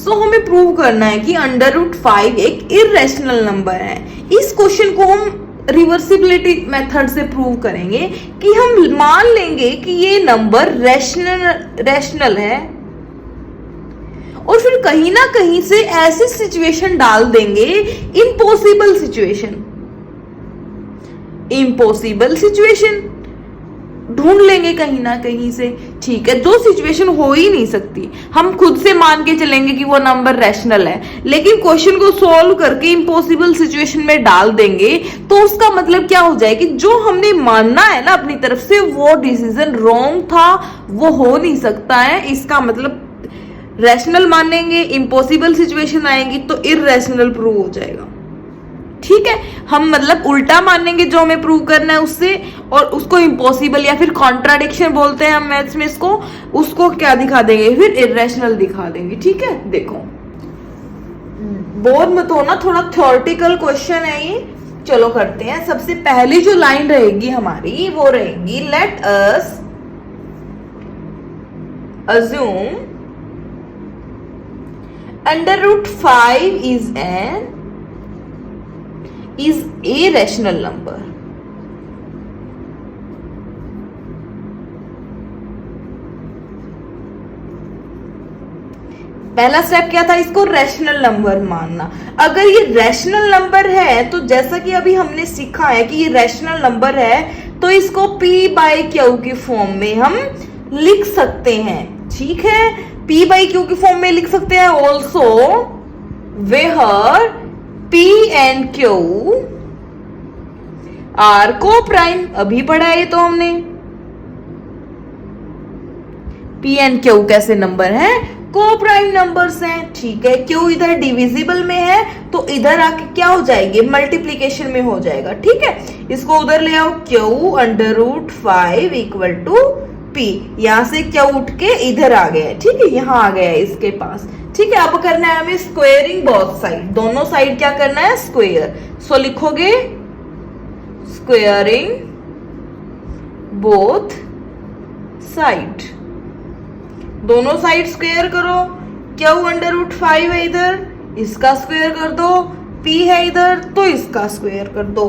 सो हमें प्रूव करना है कि √5 एक इरेशनल नंबर है। इस क्वेश्चन को हम रिवर्सिबिलिटी मेथड से प्रूव करेंगे कि हम मान लेंगे कि ये नंबर रैशनल है और फिर कहीं ना कहीं से ऐसी सिचुएशन डाल देंगे, इम्पॉसिबल सिचुएशन ढूंढ लेंगे कहीं ना कहीं से। ठीक है, दो सिचुएशन हो ही नहीं सकती। हम खुद से मान के चलेंगे कि वो नंबर रैशनल है, लेकिन क्वेश्चन को सॉल्व करके इम्पॉसिबल सिचुएशन में डाल देंगे तो उसका मतलब क्या हो जाए कि जो हमने मानना है ना अपनी तरफ से वो डिसीजन रॉन्ग था, वो हो नहीं सकता है। इसका मतलब रैशनल मानेंगे, इम्पॉसिबल सिचुएशन आएगी तो इररेशनल प्रूव हो जाएगा। ठीक है, हम मतलब उल्टा मानेंगे जो हमें प्रूव करना है उससे, और उसको इम्पॉसिबल या फिर कॉन्ट्राडिक्शन बोलते हैं हम मैथ्स में इसको, उसको क्या दिखा देंगे, फिर इररेशनल दिखा देंगे। ठीक है, देखो बोर मत होना, थोड़ा थ्योरेटिकल क्वेश्चन है ये। चलो करते हैं। सबसे पहली जो लाइन रहेगी हमारी वो रहेगी, let us assume √5 is a rational number। पहला स्टेप क्या था, इसको रैशनल नंबर मानना। अगर ये रैशनल नंबर है तो जैसा कि अभी हमने सीखा है कि ये रैशनल नंबर है तो इसको p/q की फॉर्म में हम लिख सकते हैं। ठीक है, p/q की फॉर्म में लिख सकते हैं। Also where p and q are coprime, अभी पढ़ा है तो हमने। p and q कैसे नंबर हैं, को प्राइम नंबर्स हैं। ठीक है, q इधर डिविजिबल में है तो इधर आके क्या हो जाएंगे, मल्टीप्लीकेशन में हो जाएगा। ठीक है, इसको उधर ले आओ, q √5 इक्वल टू p। यहां से q उठ के इधर आ गया है। ठीक है, यहां आ गया है इसके पास। ठीक है, अब करना है हमें स्क्वेयरिंग बोथ साइड, दोनों साइड क्या करना है, स्क्वेयर। सो लिखोगे स्क्वेयरिंग बोथ साइड, दोनों साइड स्क्वेयर करो। क्या √5 है इधर, इसका स्क्वेयर कर दो, p है इधर तो इसका स्क्वेयर कर दो।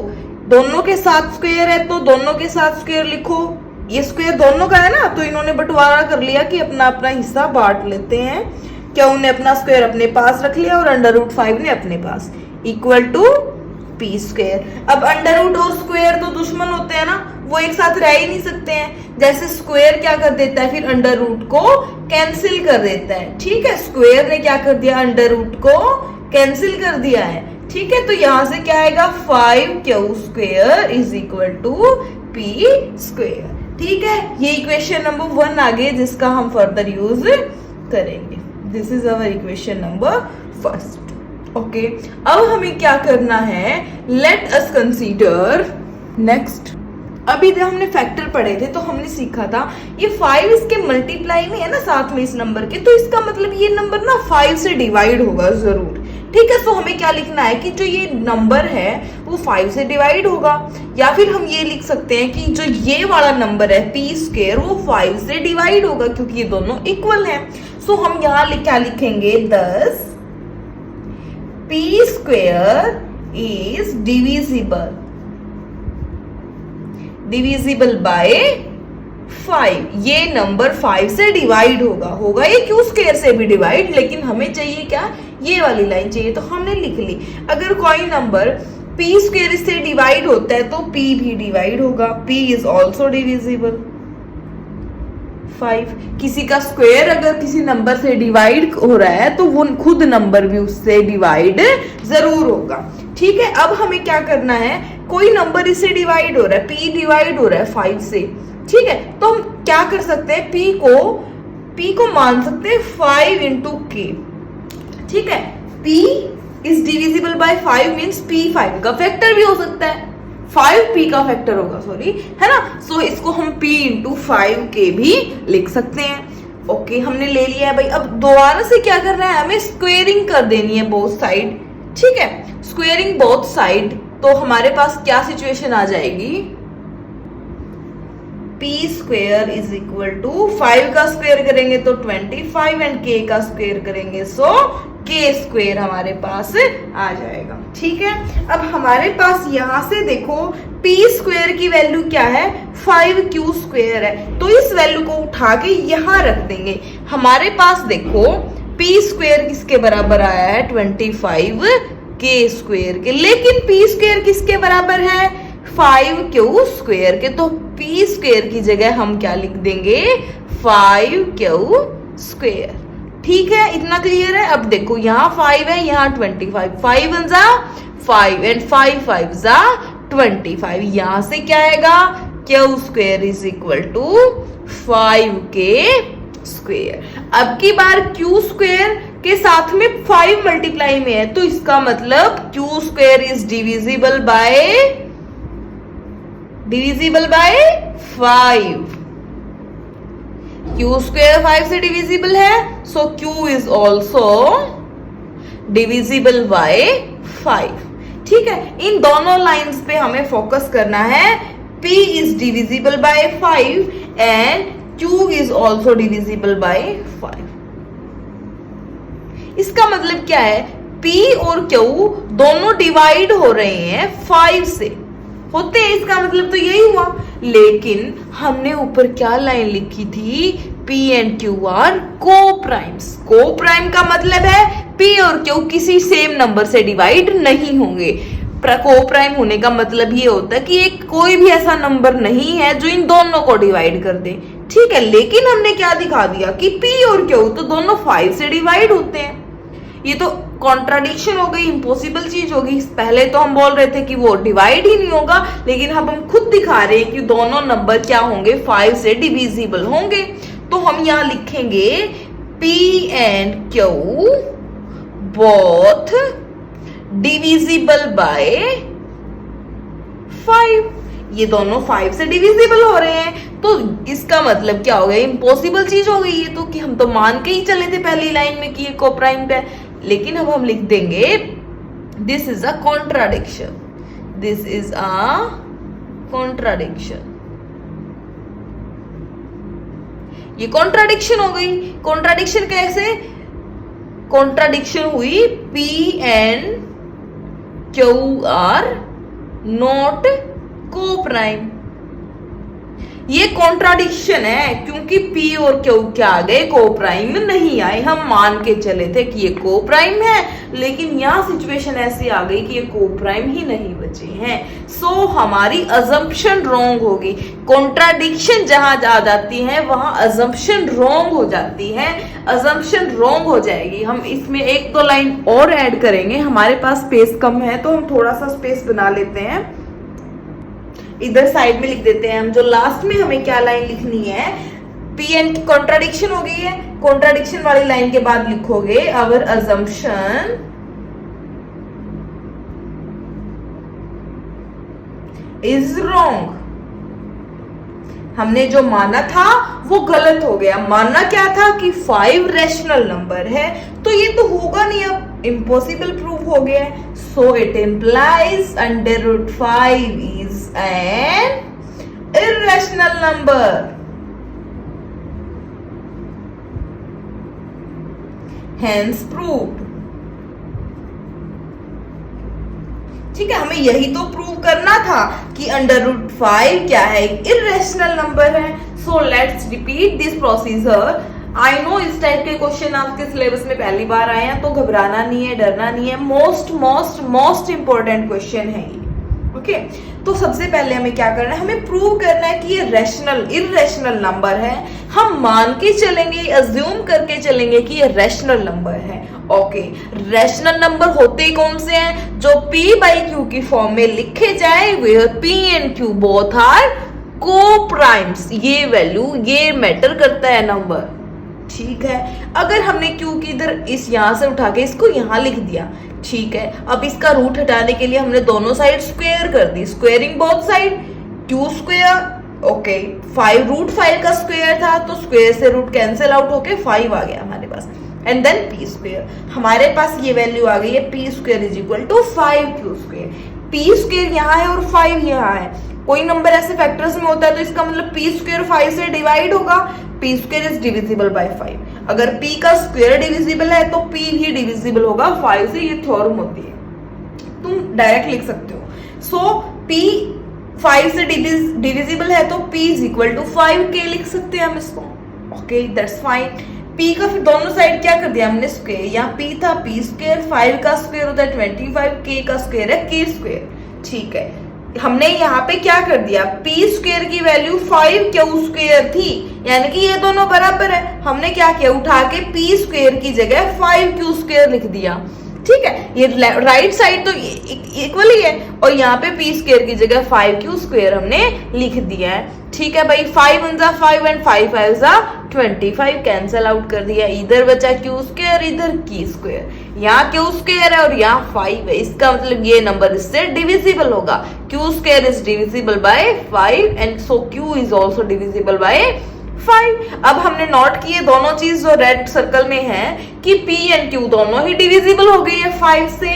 दोनों के साथ स्क्वेयर है तो दोनों के साथ स्क्वेयर लिखो। ये स्क्वेयर दोनों का है ना, तो इन्होंने बंटवारा कर लिया कि अपना अपना हिस्सा बांट लेते हैं। क्या उन्हें अपना स्क्वायर अपने पास रख लिया और √5 ने अपने पास, इक्वल टू p²। अब अंडर और स्क्वायर तो दुश्मन होते हैं ना, वो एक साथ रह ही नहीं सकते हैं। जैसे स्क्वायर क्या कर देता है, फिर अंडर को कैंसिल कर देता है। ठीक है, स्क्वायर ने क्या कर दिया, अंडर को कैंसिल कर दिया है। ठीक है, तो यहां से क्या आएगा, 5q² is equal to p²। ठीक है, ये इक्वेशन नंबर 1 आ गई जिसका हम फर्दर यूज करेंगे। This is our equation number 1। Okay, अब हमें क्या करना है, लेट अस कंसीडर नेक्स्ट। अभी जब हमने फैक्टर पढ़े थे तो हमने सीखा था ये 5 इसके मल्टीप्लाई में है ना साथ में इस नंबर के, तो इसका मतलब ये नंबर ना 5 से डिवाइड होगा जरूर। ठीक है, तो हमें क्या लिखना है कि जो ये नंबर है वो 5 से डिवाइड होगा, या फिर हम ये लिख सकते हैं कि जो ये वाला नंबर है p² वो 5 से डिवाइड होगा क्योंकि ये दोनों इक्वल हैं। सो हम यहाँ क्या लिखेंगे, 10 p² इज डिविजिबल बाय 5। ये नंबर 5 से डिवाइड होगा ये q² से भी डिवाइड, लेकिन हमें चाहिए क्या, ये वाली लाइन चाहिए, तो हमने लिख ली। अगर कोई नंबर p² से डिवाइड होता है तो p भी डिवाइड होगा, p इज ऑल्सो डिविजिबल 5। किसी का स्क्वायर अगर किसी नंबर से डिवाइड हो रहा है तो वो खुद नंबर भी उससे डिवाइड जरूर होगा। ठीक है, अब हमें क्या करना है, कोई नंबर इससे डिवाइड हो रहा है, p डिवाइड हो रहा है 5 से। ठीक है, तो हम क्या कर सकते हैं, p को मान सकते हैं 5 into k। ठीक है, p is divisible by 5 means p 5 का फैक्टर भी हो सकता है, 5p का फैक्टर होगा, सॉरी, है ना। सो इसको हम p into 5k भी लिख सकते हैं। ओके, हमने ले लिया है भाई। अब दोबारा से क्या करना है, हमें स्क्वेयरिंग कर देनी है बोथ साइड। ठीक है, स्क्वेयरिंग बोथ साइड, तो हमारे पास क्या सिचुएशन आ जाएगी, p square is equal to 5 का स्क्वेयर करेंगे तो 25 एंड के का स्क्वेयर करेंगे सो के स्क्वेयर हमारे पास आ जाएगा। ठीक है, अब हमारे पास यहां से देखो पी स्क्वेयर की वैल्यू क्या है 5q स्क्वेयर है, तो इस वैल्यू को उठा के यहां रख देंगे। हमारे पास देखो पी स्क्वेयर किसके बराबर आया है 25 के स्क्वेयर के, लेकिन पी स्क्वेयर किसके बराबर है 5q स्क्वेयर के, तो पी स्क्वेयर की जगह हम क्या लिख देंगे 5q स्क्वेयर। ठीक है, इतना क्लियर है। अब देखो यहाँ 5 है, यहाँ 25, 5 1 जा 5 एंड 5 5 जा 25, यहां से क्या आएगा q square is equal to 5k square. अब की बार q स्क्वेयर के साथ में 5 मल्टीप्लाई में है, तो इसका मतलब q square is divisible by 5। q square 5 से डिविजिबल है, सो q is also divisible by 5। ठीक है, इन दोनों लाइंस पे हमें फोकस करना है। p is divisible by 5 and q is also divisible by 5। इसका मतलब क्या है p और q दोनों डिवाइड हो रहे हैं 5 से, होते हैं, इसका मतलब तो यही हुआ। लेकिन हमने ऊपर क्या लाइन लिखी थी p एंड q आर को प्राइम्स। को प्राइम का मतलब है p और q किसी सेम नंबर से डिवाइड नहीं होंगे। को प्राइम होने का मतलब ये होता है कि एक कोई भी ऐसा नंबर नहीं है जो इन दोनों को डिवाइड कर दे। ठीक है, लेकिन हमने क्या दिखा दिया कि p और q तो दोनों 5 से डिवाइड होते हैं। ये तो कॉन्ट्राडिक्शन हो गई, इम्पॉसिबल चीज होगी। पहले तो हम बोल रहे थे कि वो डिवाइड ही नहीं होगा, लेकिन अब हम खुद दिखा रहे हैं कि दोनों नंबर क्या होंगे 5 से डिविजिबल होंगे। तो हम यहां लिखेंगे p and q both divisible by 5। ये दोनों 5 से डिविजिबल हो रहे हैं, तो इसका मतलब क्या हो गया, इम्पॉसिबल चीज हो गई ये तो, कि हम तो मान के ही चले थे पहली लाइन में कि ये कोप्राइम है। लेकिन अब हम लिख देंगे this is a contradiction, this is a contradiction. ये कॉन्ट्राडिक्शन हो गई। कॉन्ट्राडिक्शन कैसे? कॉन्ट्राडिक्शन हुई p and q are not coprime. ये कॉन्ट्राडिक्शन है क्योंकि p और q क्या आ गए, को प्राइम नहीं आए। हम मान के चले थे कि ये को प्राइम है, लेकिन यहाँ सिचुएशन ऐसी आ गई कि ये को प्राइम ही नहीं बचे हैं। सो हमारी अजम्पशन रॉन्ग होगी। कॉन्ट्राडिक्शन जहां आ जाती है वहां अजम्पशन रॉन्ग हो जाती है, अजम्पशन रॉन्ग हो जाएगी। हम इसमें 1-2 लाइन और ऐड करेंगे। हमारे पास स्पेस कम है तो हम थोड़ा सा स्पेस बना लेते हैं, इधर साइड में लिख देते हैं हम। जो लास्ट में हमें क्या लाइन लिखनी है, p एंड कॉन्ट्राडिक्शन हो गई है, कॉन्ट्राडिक्शन वाली लाइन के बाद लिखोगे आवर अजम्पशन इज रॉन्ग। हमने जो माना था वो गलत हो गया। मानना क्या था कि 5 रैशनल नंबर है, तो ये तो होगा नहीं, अब इम्पॉसिबल प्रूव हो गया है। So it implies √5 is an irrational number। Hence proved। ठीक है, हमें यही तो प्रूव करना था कि √5 क्या है, इरेशनल नंबर है। So let's repeat this procedure. I know इस टाइप के क्वेश्चन आपके सिलेबस में पहली बार आए हैं, तो घबराना नहीं है, डरना नहीं है। मोस्ट इंपॉर्टेंट क्वेश्चन है ये। ओके, तो सबसे पहले हमें क्या करना है, हमें प्रूव करना है कि ये इरेशनल नंबर है। हम मान के चलेंगे, अज्यूम करके चलेंगे कि ये रैशनल नंबर है। ओके, रैशनल नंबर होते कौन से हैं, जो p/q की फॉर्म में लिखे जाए, where p and q both are coprimes. ये वैल्यू, ये मैटर करता है नंबर। ठीक है, अगर हमने q की इधर इस यहां से उठा के इसको यहां लिख दिया, ठीक है, अब इसका रूट हटाने के लिए हमने दोनों साइड स्क्वायर कर दी, squaring both side, q square. Okay, 5 √5 का स्क्वायर था, तो स्क्वायर से रूट कैंसिल आउट होके 5 आ गया हमारे पास, एंड देन p स्क्वायर। हमारे पास ये वैल्यू आ गई है p square is equal to 5q square. p square यहाँ है और 5 यहाँ है, कोई नंबर ऐसे फैक्टर्स में होता है तो इसका मतलब p स्क्वायर 5 से डिवाइड होगा, p square is divisible by 5। अगर p का स्क्वायर डिविजिबल है तो p भी डिविजिबल होगा 5 से, ये थ्योरम होती है, तुम डायरेक्ट लिख सकते हो। सो p 5 से डिविजिबल है तो p is equal to 5k लिख सकते हैं हम इसको। Okay that's fine. p का फिर दोनों साइड क्या कर दिया हमने स्क्वायर, यहाँ p था p स्क्वायर, 5 का स्क्वायर होता है 25, k का स्क्वायर है k स्क्वायर। ठीक है, हमने यहाँ पे क्या कर दिया, p स्क्वायर की वैल्यू 5q स्क्वायर थी, यानी कि ये दोनों बराबर है। हमने क्या किया, उठा के p स्क्वायर की जगह 5q स्क्वायर लिख दिया। ठीक है, ये राइट साइड तो इक्वल ही है, और यहाँ पे p स्क्वायर की जगह 5q स्क्वायर हमने लिख दिया है। ठीक है भाई, 5 1 जा 5 एंड 5 5 जा 25, कैंसल आउट कर दिया। इधर बचा q स्क्वायर, इधर k स्क्वायर, यहाँ q स्क्वायर है और यहाँ 5 है, इसका मतलब ये नंबर इससे डिविजिबल होगा। q square is divisible by 5 and so q is also divisible by 5। अब हमने नोट किए दोनों चीज जो रेड सर्कल में है कि p एंड q दोनों ही डिविजिबल हो गई है 5 से।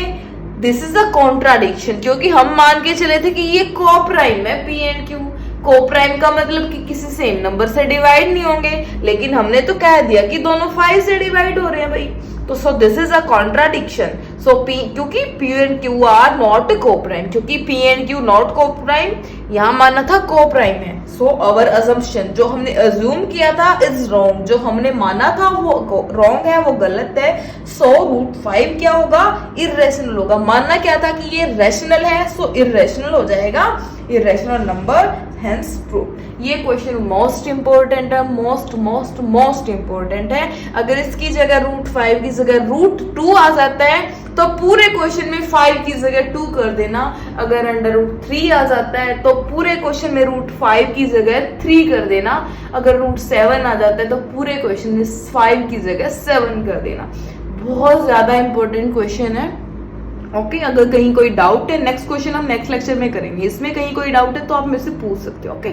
दिस इज अ कॉन्ट्राडिक्शन, क्योंकि हम मान के चले थे कि ये कोप्राइम है p एंड q। कोप्राइम का मतलब कि किसी सेम नंबर से डिवाइड नहीं होंगे, लेकिन हमने तो कह दिया कि दोनों 5 से डिवाइड हो रहे हैं भाई, तो so this is a contradiction. So p, क्योंकि p and q are not coprime, क्योंकि p and q not coprime, यहाँ माना था कोप्राइम है। सो अवर अजम्पशन, जो हमने अज्यूम किया था इज रॉन्ग, जो हमने माना था वो रॉन्ग है, वो गलत है। सो √5 क्या होगा, इरेशनल होगा। मानना क्या था कि ये रैशनल है, सो इरेशनल हो जाएगा, इरेशनल नंबर, हेंस प्रूव। ये क्वेश्चन मोस्ट इंपोर्टेंट है, मोस्ट इंपोर्टेंट है। अगर इसकी जगह √5 की जगह √2 आ जाता है तो पूरे क्वेश्चन में 5 की जगह 2 कर देना। अगर √3 आ जाता है तो पूरे क्वेश्चन में √5 की जगह 3 कर देना। अगर √7 आ जाता है तो पूरे क्वेश्चन में 5 की जगह 7 कर देना। बहुत ज्यादा इंपॉर्टेंट क्वेश्चन है। ओके, अगर कहीं कोई डाउट है, नेक्स्ट क्वेश्चन हम नेक्स्ट लेक्चर में करेंगे, इसमें कहीं कोई डाउट है तो आप मेरे से पूछ सकते हो। ओके।